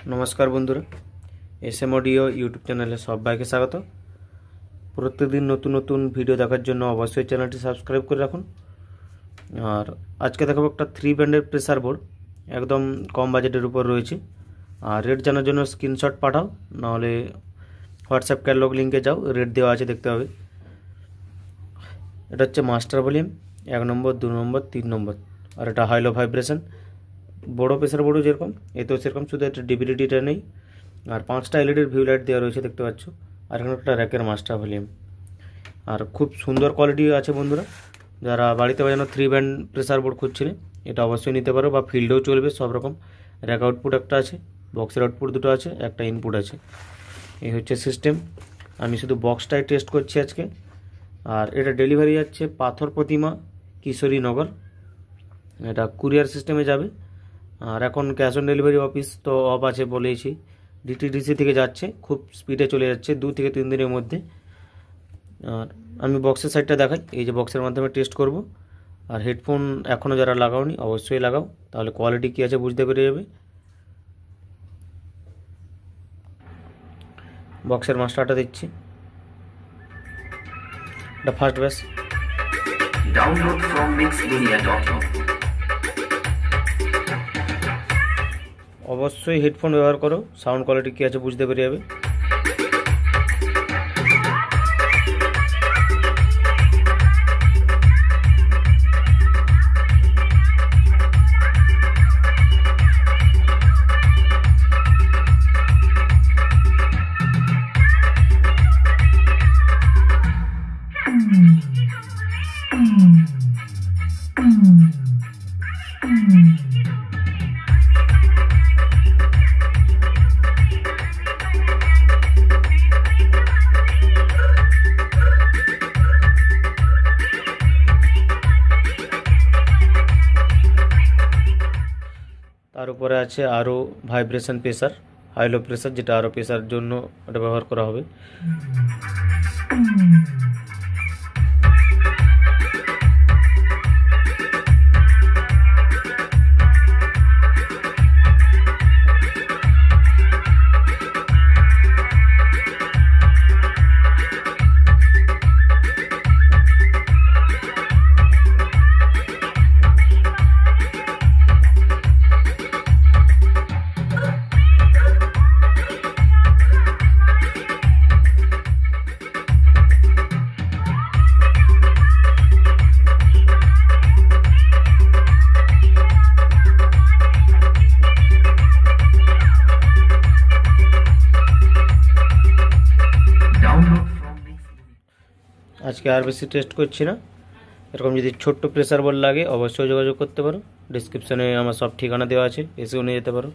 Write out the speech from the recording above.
नमस्कार बंधुरा SM audio YouTube चैनले सबाइके स्वागत। प्रत्येकदिन नतून नतून भिडियो देखार जन्य अवश्य चैनलटी सब्सक्राइब करे राखुन। और आज के देखाबो एक 3 बैंडेर प्रेसार बोर्ड एकदम कम बाजेटेर ऊपर रयेछे। और रेट जानार जन्य स्क्रीनशट पाठाओ नाहले व्हाट्सएप कैटलग लिंके जाओ, रेट देওয়া আছে देखते पाबे। এটা হচ্ছে মাস্টার ভলিউম 1 নম্বর 2 নম্বর 3 নম্বর। और এটা হাই লো ভাইব্রেশন बड़ो प्रेसार बोर्डो जेरकम एतेও सेरकम शुधु एक डिविडिटा नहीं और 5टा एलईडी ভিউ लाइट देওয়া রয়েছে देखते পাচ্ছ। আর এখানে একটা র্যাকের মাস্টার ভলিউম और खूब सुंदर क्वालिटी আছে বন্ধুরা। যারা বাড়িতে বাজানো 3 ব্যান্ড প্রেসার বোর্ড খুঁজছিলেন এটা অবশ্যই নিতে পারো বা ফিল্ডেও চলবে সব রকম। র্যাক আউটপুট একটা আছে, বক্সের আউটপুট দুটো আছে, একটা ইনপুট আছে। এই হচ্ছে সিস্টেম। আমি শুধু বক্সটাই টেস্ট করছি আজকে। আর এটা ডেলিভারি যাচ্ছে পাথর প্রতিমা কিশোরীনগর। এটা কুরিয়ার সিস্টেমে যাবে। আর এখন ক্যাশ অন ডেলিভারি অফিস তো অফ আছে বলেইছি। ডিটিডিসি থেকে যাচ্ছে, খুব স্পিডে চলে যাচ্ছে 2 থেকে 3 দিনের মধ্যে। আর আমি বক্সের সাইডটা দেখাই, এই যে বক্সের মাধ্যমে টেস্ট করব। আর হেডফোন এখনও যারা লাগাওনি অবশ্যই লাগাও, তাহলে কোয়ালিটি কী আছে বুঝতে পেরে যাবে। বক্সের মাস্টারটা দিচ্ছি, এটা first batch. Download from mixmedia.com। অবশ্যই হেডফোন ব্যবহার করো, সাউন্ড কোয়ালিটি কী আছে বুঝতে পেরে যাবে। তার উপরে আছে আরও vibration pressure, high low pressure, যেটা আরও প্রেসার জন্য এটা ব্যবহার করা হবে। আজকে আর বেশি টেস্ট করছি না। এরকম যদি ছোট্ট প্রেসার বোর্ড লাগে অবশ্যই যোগাযোগ করতে পারো। ডিসক্রিপশনে আমার সব ঠিকানা দেওয়া আছে, এসেও নিয়ে যেতে পারো।